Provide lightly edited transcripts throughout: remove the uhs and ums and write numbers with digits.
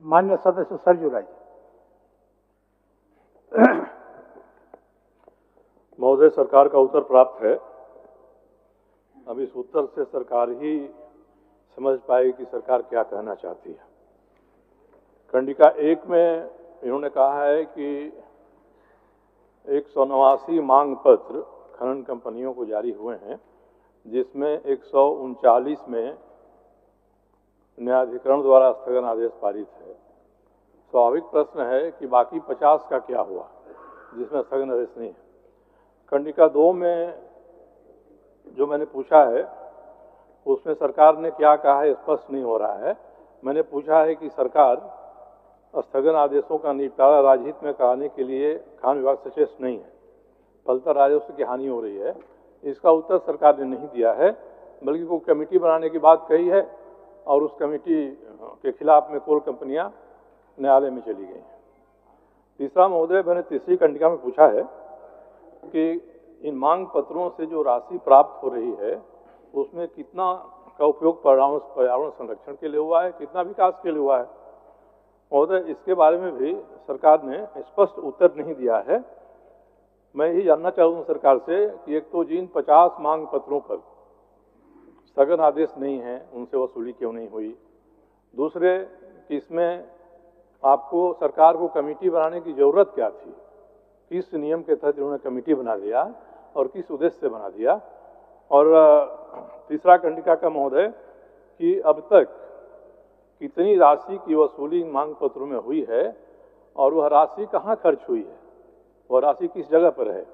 मान्य सदस्य सरजू राय। महोदय, सरकार का उत्तर प्राप्त है। अब इस उत्तर से सरकार ही समझ पाएगी कि सरकार क्या कहना चाहती है। खंडिका 1 में इन्होंने कहा है कि 189 मांग पत्र खनन कंपनियों को जारी हुए हैं, जिसमें 139 में न्यायाधिकरण द्वारा स्थगन आदेश पारित है। स्वाभाविक प्रश्न है कि बाकी 50 का क्या हुआ जिसमें स्थगन आदेश नहीं है। खंडिका 2 में जो मैंने पूछा है उसमें सरकार ने क्या कहा है स्पष्ट नहीं हो रहा है। मैंने पूछा है कि सरकार स्थगन आदेशों का निपटारा राजहित में कराने के लिए खान विभाग सचेत नहीं है, फलतः राजस्व की हानि हो रही है। इसका उत्तर सरकार ने नहीं दिया है, बल्कि कोई कमेटी बनाने की बात कही है और उस कमेटी के खिलाफ में कोल कंपनियां न्यायालय में चली गई हैं। तीसरा महोदय, मैंने तीसरी खंडिका में पूछा है कि इन मांग पत्रों से जो राशि प्राप्त हो रही है उसमें कितना का उपयोग पर्यावरण संरक्षण के लिए हुआ है, कितना विकास के लिए हुआ है। महोदय, इसके बारे में भी सरकार ने स्पष्ट उत्तर नहीं दिया है। मैं यही जानना चाहूँगा सरकार से कि एक तो जिन 50 मांग पत्रों पर स्थगन आदेश नहीं है उनसे वसूली क्यों नहीं हुई। दूसरे कि इसमें आपको सरकार को कमेटी बनाने की जरूरत क्या थी, किस नियम के तहत उन्होंने कमेटी बना दिया और किस उद्देश्य से बना दिया। और तीसरा खंडिका का महोदय कि अब तक कितनी राशि की वसूली मांग पत्रों में हुई है और वह राशि कहाँ खर्च हुई है, वह राशि किस जगह पर है।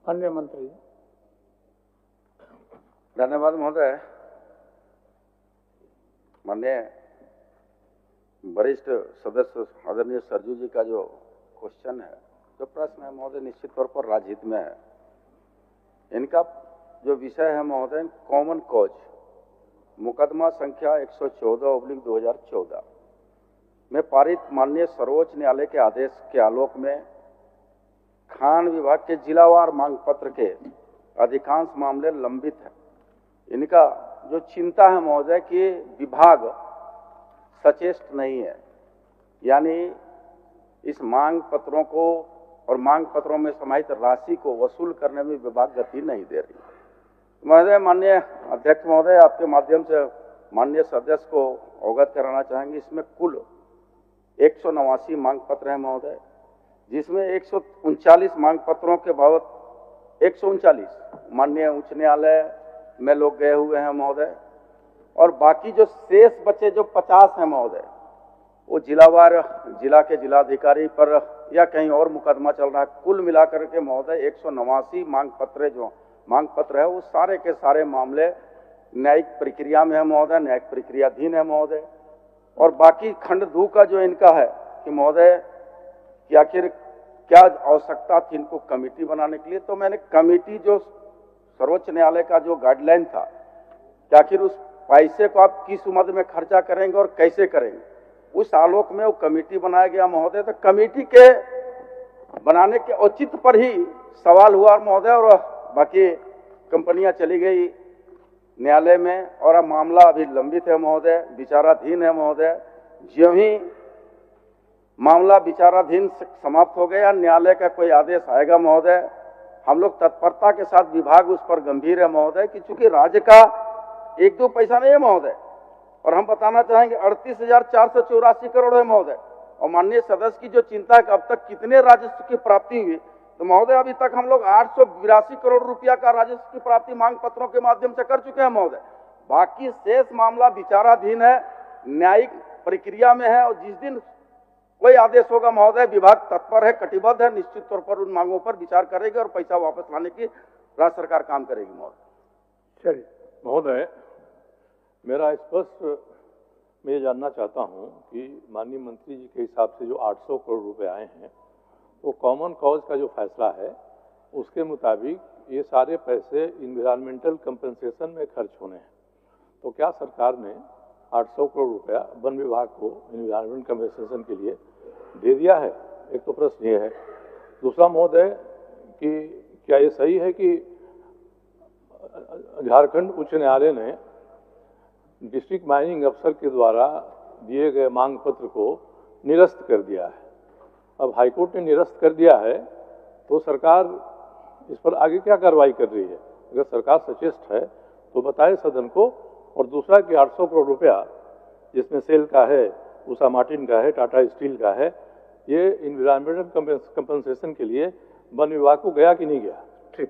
अन्य मंत्री। धन्यवाद महोदय। माननीय वरिष्ठ सदस्य आदरणीय सरजू जी का जो क्वेश्चन है, जो प्रश्न है महोदय, निश्चित तौर पर राजहित में है। इनका जो विषय है महोदय, कॉमन कॉज मुकदमा संख्या 114/2014 में पारित माननीय सर्वोच्च न्यायालय के आदेश के आलोक में खान विभाग के जिलावार मांग पत्र के अधिकांश मामले लंबित हैं। इनका जो चिंता है महोदय कि विभाग सचेत नहीं है, यानी इस मांग पत्रों को और मांग पत्रों में समाहित राशि को वसूल करने में विभाग गति नहीं दे रही। महोदय, माननीय अध्यक्ष महोदय, आपके माध्यम से माननीय सदस्य को अवगत कराना चाहेंगे, इसमें कुल 189 मांग पत्र हैं महोदय, जिसमें 139 मांग पत्रों के बाबत 139 माननीय उच्च न्यायालय में लोग गए हुए हैं महोदय, और बाकी जो शेष बचे जो 50 हैं महोदय, वो जिलावार जिला के जिलाधिकारी पर या कहीं और मुकदमा चल रहा है। कुल मिलाकर के महोदय 189 मांग पत्र है, वो सारे के सारे मामले न्यायिक प्रक्रिया में है महोदय, न्यायिक प्रक्रियाधीन है महोदय। और बाकी खंड 2 का जो इनका है कि महोदय कि आखिर क्या आवश्यकता थी इनको कमेटी बनाने के लिए, तो मैंने कमेटी जो सर्वोच्च न्यायालय का जो गाइडलाइन था कि आखिर उस पैसे को आप किस उम्र में खर्चा करेंगे और कैसे करेंगे, उस आलोक में वो कमेटी बनाया गया महोदय। तो कमेटी के बनाने के औचित्य पर ही सवाल हुआ महोदय, और बाकी कंपनियां चली गई न्यायालय में और अब मामला अभी लंबित है महोदय, विचाराधीन है महोदय। ज्यों ही मामला विचाराधीन समाप्त हो गया, न्यायालय का कोई आदेश आएगा महोदय, हम लोग तत्परता के साथ विभाग उस पर गंभीर है महोदय, कि चूंकि राज्य का 1-2 पैसा नहीं है महोदय, और हम बताना चाहेंगे 38,484 करोड़ है महोदय। और माननीय सदस्य की जो चिंता है कि अब तक कितने राजस्व की प्राप्ति हुई, तो महोदय अभी तक हम लोग 882 करोड़ रुपया का राजस्व की प्राप्ति मांग पत्रों के माध्यम से कर चुके हैं महोदय। बाकी शेष मामला विचाराधीन है, न्यायिक प्रक्रिया में है, और जिस दिन कोई आदेश होगा महोदय, विभाग तत्पर है, कटिबद्ध है, निश्चित तौर पर उन मांगों पर विचार करेगी और पैसा वापस लाने की राज्य सरकार काम करेगी महोदय। चलिए महोदय, मेरा स्पष्ट मैं ये जानना चाहता हूँ कि माननीय मंत्री जी के हिसाब से जो 800 करोड़ रुपए आए हैं, वो कॉमन कॉज का जो फैसला है उसके मुताबिक ये सारे पैसे इन्वायरमेंटल कंपनसेशन में खर्च होने हैं। तो क्या सरकार ने 800 करोड़ रुपया वन विभाग को इन्वायरमेंट कंपनसेशन के लिए दे दिया है? एक तो प्रश्न ये है। दूसरा महोदय कि क्या ये सही है कि झारखंड उच्च न्यायालय ने डिस्ट्रिक्ट माइनिंग अफसर के द्वारा दिए गए मांग पत्र को निरस्त कर दिया है। अब हाईकोर्ट ने निरस्त कर दिया है तो सरकार इस पर आगे क्या कार्रवाई कर रही है? अगर सरकार सचेष्ट है तो बताए सदन को। और दूसरा कि 800 करोड़ रुपया जिसमें सेल का है, उषा मार्टिन का है, टाटा स्टील का है, ये इन्वायरमेंटल कंपनसेशन के लिए वन विभाग को गया कि नहीं गया? ठीक।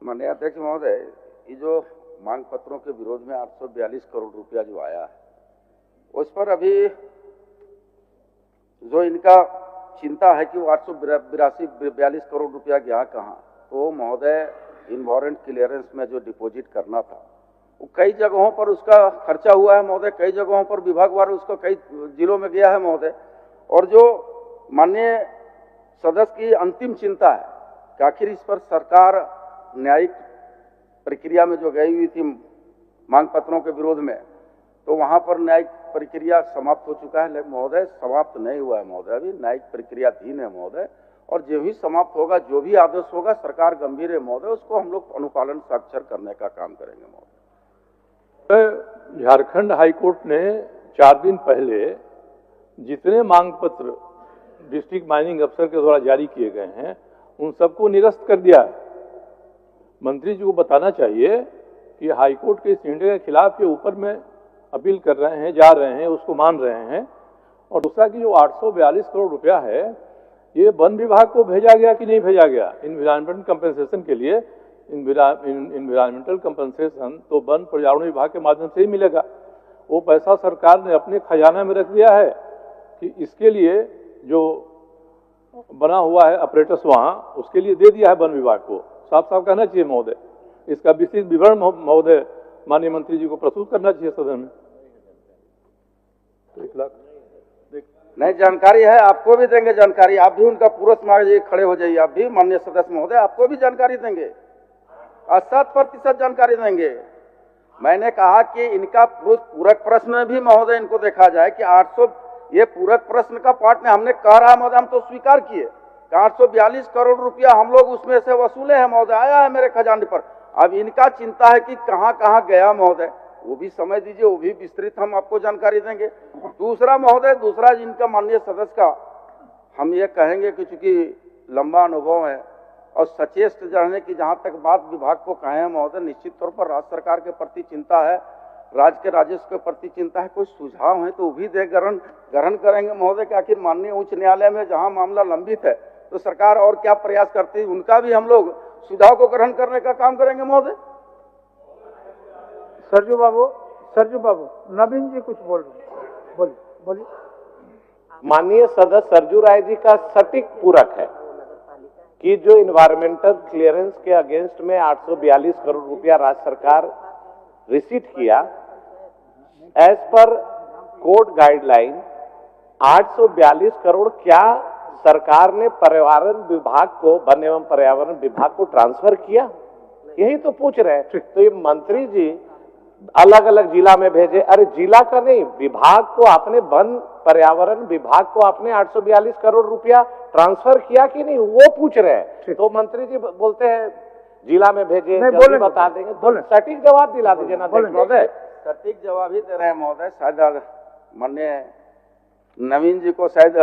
माननीय अध्यक्ष महोदय, ये जो मांग पत्रों के विरोध में 842 करोड़ रुपया जो आया है, उस पर अभी जो इनका चिंता है कि वो 842 करोड़ रुपया गया कहाँ, तो महोदय इनवॉरेंट क्लियरेंस में जो डिपॉजिट करना था वो कई जगहों पर उसका खर्चा हुआ है महोदय, कई जगहों पर विभागवार उसको कई जिलों में गया है महोदय। और जो माननीय सदस्य की अंतिम चिंता है कि आखिर इस पर सरकार न्यायिक प्रक्रिया में जो गई हुई थी मांग पत्रों के विरोध में, तो वहां पर न्यायिक प्रक्रिया समाप्त हो चुका है। लेकिन महोदय समाप्त नहीं हुआ है महोदय, अभी न्यायिक प्रक्रियाधीन है महोदय, और जो भी समाप्त होगा, जो भी आदेश होगा, सरकार गंभीर है महोदय, उसको हम लोग अनुपालन साक्षर करने का काम करेंगे महोदय। झारखंड हाईकोर्ट ने 4 दिन पहले जितने मांग पत्र डिस्ट्रिक्ट माइनिंग अफसर के द्वारा जारी किए गए हैं उन सबको निरस्त कर दिया है। मंत्री जी को बताना चाहिए कि हाईकोर्ट के इस निर्णय के खिलाफ ये ऊपर में अपील कर रहे हैं, जा रहे हैं, उसको मान रहे हैं। और दूसरा कि जो 842 करोड़ रुपया है ये वन विभाग को भेजा गया कि नहीं भेजा गया इन्वायरमेंटल कंपनसेशन के लिए? इन्वायरमेंटल कंपनसेशन तो वन पर्यावरण विभाग के माध्यम से ही मिलेगा। वो पैसा सरकार ने अपने खजाना में रख दिया है कि इसके लिए जो बना हुआ है अपरेटस वहाँ, उसके लिए दे दिया है वन विभाग को। साफ साफ कहना चाहिए महोदय, इसका विस्तृत विवरण महोदय माननीय मंत्री जी को प्रस्तुत करना चाहिए सदन में। 1 लाख नहीं, जानकारी है, आपको भी देंगे जानकारी, आप भी उनका पूरा समाज खड़े हो जाइए, आप भी माननीय सदस्य महोदय, आपको भी जानकारी देंगे, 80% जानकारी देंगे। मैंने कहा कि इनका पूरक प्रश्न में भी महोदय इनको देखा जाए कि 800, ये पूरक प्रश्न का पार्ट में हमने कह रहा महोदय, हम तो स्वीकार किए कि 842 करोड़ रुपया हम लोग उसमें से वसूले हैं महोदय, आया है मेरे खजाने पर। अब इनका चिंता है कि कहाँ कहाँ गया महोदय, वो भी समय दीजिए, वो भी विस्तृत हम आपको जानकारी देंगे। दूसरा महोदय, दूसरा जिनका माननीय सदस्य का हम ये कहेंगे कि चूंकि लंबा अनुभव है और सचेष्ट रहने की जहां तक बात विभाग को कहे हैं महोदय, निश्चित तौर पर राज्य सरकार के प्रति चिंता है, राज्य के राजस्व के प्रति चिंता है। कोई सुझाव है तो वो भी दे ग्रहण करेंगे महोदय कि आखिर माननीय उच्च न्यायालय में जहां मामला लंबित है तो सरकार और क्या प्रयास करती है, उनका भी हम लोग सुझाव को ग्रहण करने का काम करेंगे महोदय। सरजू बाबू, नवीन जी कुछ बोल रहे हैं, बोलिए। माननीय सदस्य सरजू राय जी का सटीक पूरक है कि जो इन्वायरमेंटल क्लियरेंस के अगेंस्ट में 842 करोड़ रुपया राज्य सरकार रिसीट किया, as per court guideline 842 crore क्या सरकार ने पर्यावरण विभाग को, वन एवं पर्यावरण विभाग को ट्रांसफर किया? यही तो पूछ रहे हैं। तो ये मंत्री जी अलग अलग जिला में भेजे, अरे जिला का नहीं, विभाग को आपने, वन पर्यावरण विभाग को आपने 842 करोड़ रुपया ट्रांसफर किया कि नहीं, वो पूछ रहे हैं। तो मंत्री जी बोलते हैं जिला में भेजे, जल्दी बता देंगे। सटीक जवाब दिला दीजिए ना महोदय। सटीक जवाब ही दे रहे हैं महोदय। शायद माननीय नवीन जी को शायद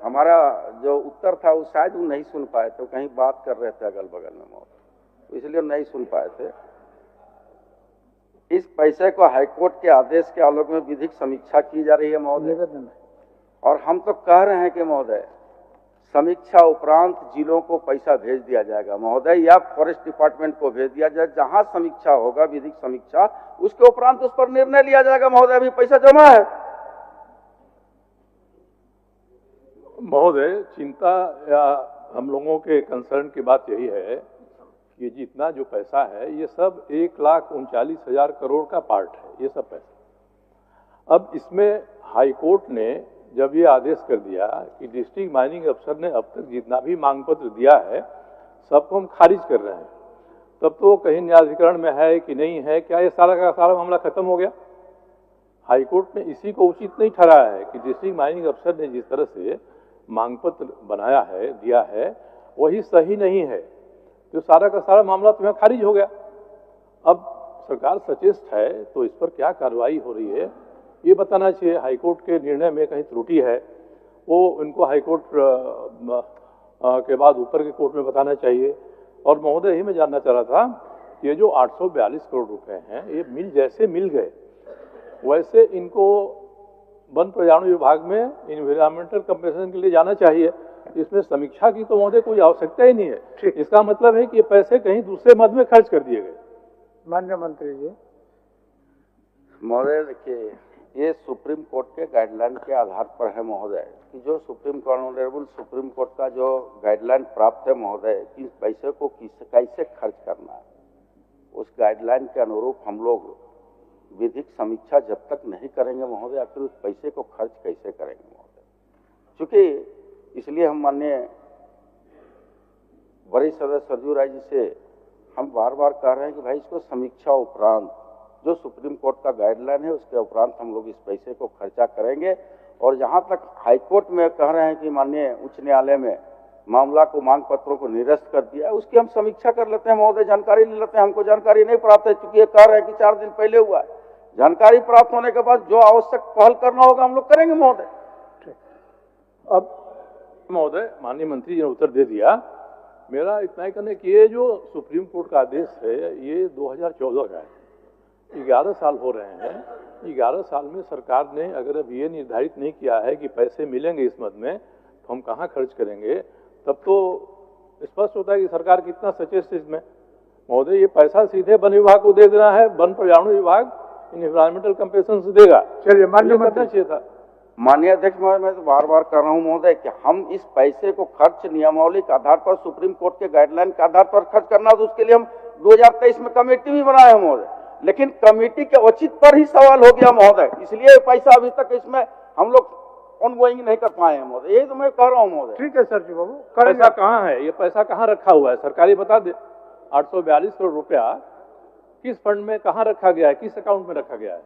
हमारा जो उत्तर था वो शायद वो नहीं सुन पाए थे, कहीं बात कर रहे थे अगल बगल में महोदय, इसलिए नहीं सुन पाए थे। इस पैसे को हाईकोर्ट के आदेश के आलोक में विधिक समीक्षा की जा रही है महोदय, और हम तो कह रहे हैं कि महोदय समीक्षा उपरांत जिलों को पैसा भेज दिया जाएगा महोदय, या फॉरेस्ट डिपार्टमेंट को भेज दिया जाए। जहां समीक्षा होगा, विधिक समीक्षा, उसके उपरांत उस पर निर्णय लिया जाएगा महोदय। अभी पैसा जमा है महोदय। चिंता या हम लोगों के कंसर्न की बात यही है कि जितना जो पैसा है ये सब 1,39,000 करोड़ का पार्ट है, ये सब पैसा। अब इसमें हाईकोर्ट ने जब ये आदेश कर दिया कि डिस्ट्रिक्ट माइनिंग अफसर ने अब तक जितना भी मांग पत्र दिया है सबको हम खारिज कर रहे हैं, तब तो कहीं न्यायाधिकरण में है कि नहीं है, क्या ये सारा का सारा मामला खत्म हो गया? हाईकोर्ट ने इसी को उचित नहीं ठहराया है कि डिस्ट्रिक्ट माइनिंग अफसर ने जिस तरह से मांग पत्र बनाया है, दिया है, वही सही नहीं है, तो सारा का सारा मामला तुम्हें खारिज हो गया। अब सरकार सचेष्ट है तो इस पर क्या कार्रवाई हो रही है ये बताना चाहिए हाईकोर्ट के निर्णय में कहीं त्रुटि है, वो इनको हाईकोर्ट के बाद ऊपर के कोर्ट में बताना चाहिए। और महोदय ही मैं जानना चाह रहा था कि ये जो 842 करोड़ रुपए हैं, ये जैसे मिल गए वैसे इनको वन पर्यावरण विभाग में इन्वायरमेंटल कंपनसेशन के लिए जाना चाहिए। इसमें समीक्षा की तो महोदय कोई आवश्यकता ही नहीं है। इसका मतलब है कि ये पैसे कहीं दूसरे मद में खर्च कर दिए गए। माननीय मंत्री जी। महोदय देखिए, ये सुप्रीम कोर्ट के गाइडलाइन के आधार पर है महोदय, कि जो ऑनरेबल सुप्रीम कोर्ट का जो गाइडलाइन प्राप्त है महोदय, कि इस पैसे को कैसे खर्च करना है, उस गाइडलाइन के अनुरूप हम लोग विधिक समीक्षा जब तक नहीं करेंगे महोदय, आखिर उस पैसे को खर्च कैसे करेंगे महोदय। चूंकि इसलिए हम माननीय वरिष्ठ सदस्य सरजू राय जी से हम बार बार कह रहे हैं कि भाई इसको समीक्षा उपरांत जो सुप्रीम कोर्ट का गाइडलाइन है उसके उपरांत हम लोग इस पैसे को खर्चा करेंगे। और जहां तक हाईकोर्ट में कह रहे हैं कि माननीय उच्च न्यायालय में मामला को, मांग पत्रों को निरस्त कर दिया, उसकी हम समीक्षा कर लेते हैं महोदय, जानकारी ले लेते हैं। हमको जानकारी नहीं प्राप्त है, चूंकि ये कह रहे हैं कि 4 दिन पहले हुआ है। जानकारी प्राप्त होने के बाद जो आवश्यक पहल करना होगा हम लोग करेंगे महोदय। अब महोदय माननीय मंत्री जी ने उत्तर दे दिया। मेरा इतना ही कहना कि ये जो सुप्रीम कोर्ट का आदेश है ये 2014 का है, 11 साल हो रहे हैं। 11 साल में सरकार ने अगर अब ये निर्धारित नहीं किया है कि पैसे मिलेंगे इस मद में तो हम कहाँ खर्च करेंगे, तब तो स्पष्ट होता है कि सरकार कितना सचेत है इसमें। महोदय ये पैसा सीधे वन विभाग को दे देना है, वन पर्यावरण विभाग इन्वायरमेंटल कंपनसेशन से देगा। चलिए माननीय मंत्री चाहिए था। माननीय अध्यक्ष महोदय, मैं तो बार बार कर रहा हूं महोदय कि हम इस पैसे को खर्च नियमावली के आधार पर, सुप्रीम कोर्ट के गाइडलाइन के आधार पर खर्च करना, तो उसके लिए हम 2023 में कमेटी भी बनाए हैं महोदय। लेकिन कमेटी के औचित्य पर ही सवाल हो गया महोदय, इसलिए पैसा अभी तक इसमें हम लोग ऑनगोइंग नहीं कर पाए हैं महोदय। यही तो मैं कह रहा हूँ महोदय। ठीक है सरजू बाबू, पैसा कहाँ है, ये पैसा कहाँ रखा हुआ है, सरकारी बता दे। 842 करोड़ रुपया किस फंड में कहाँ रखा गया है, किस अकाउंट में रखा गया है?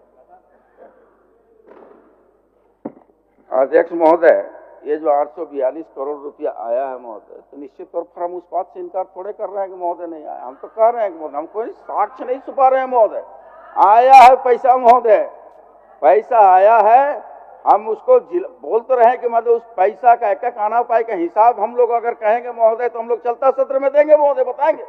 अध्यक्ष महोदय, ये जो 842 करोड़ रुपया आया है महोदय, तो निश्चित तौर पर हम उस बात से इनकार थोड़े कर रहे हैं कि महोदय नहीं आया। हम तो कह रहे हैं कि महोदय, हम कोई साक्ष्य नहीं छुपा रहे हैं महोदय। आया है पैसा महोदय, पैसा आया है। हम उसको बोल तो रहे हैं कि मतलब उस पैसा का एक आना पाए का हिसाब हम लोग अगर कहेंगे महोदय तो हम लोग चलता सत्र में देंगे महोदय, बताएंगे।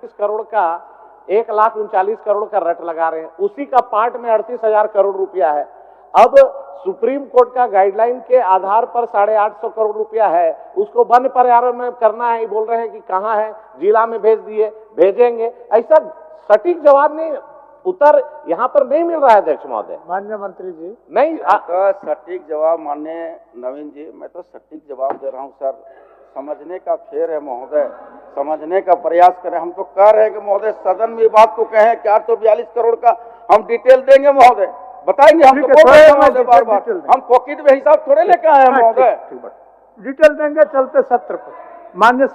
इस करोड़ का 1,39 करोड़ का रट लगा रहे हैं, उसी का पार्ट में 38,000 करोड़ रुपया है। अब सुप्रीम कोर्ट का गाइडलाइन के आधार पर 850 करोड़ रुपया है, उसको वन पर्यावरण में करना है। बोल रहे हैं कि कहां है, जिला में भेज दिए, भेजेंगे। ऐसा सटीक जवाब नहीं, उत्तर यहाँ पर नहीं मिल रहा है अध्यक्ष महोदय। माननीय मंत्री जी नहीं सटीक जवाब माननीय नवीन जी, मैं तो सटीक जवाब दे रहा हूँ सर। समझने का फेर है महोदय, समझने का प्रयास करें। हम तो कह रहे हैं कि महोदय सदन में बात को कहें कि 842 करोड़ का हम डिटेल देंगे महोदय, बताएंगे। हम तो बोल रहे हैं महोदय बार बार, हम पॉकेट में हिसाब थोड़े लेके आए हैं महोदय। डिटेल देंगे चलते सत्र पर। मान्य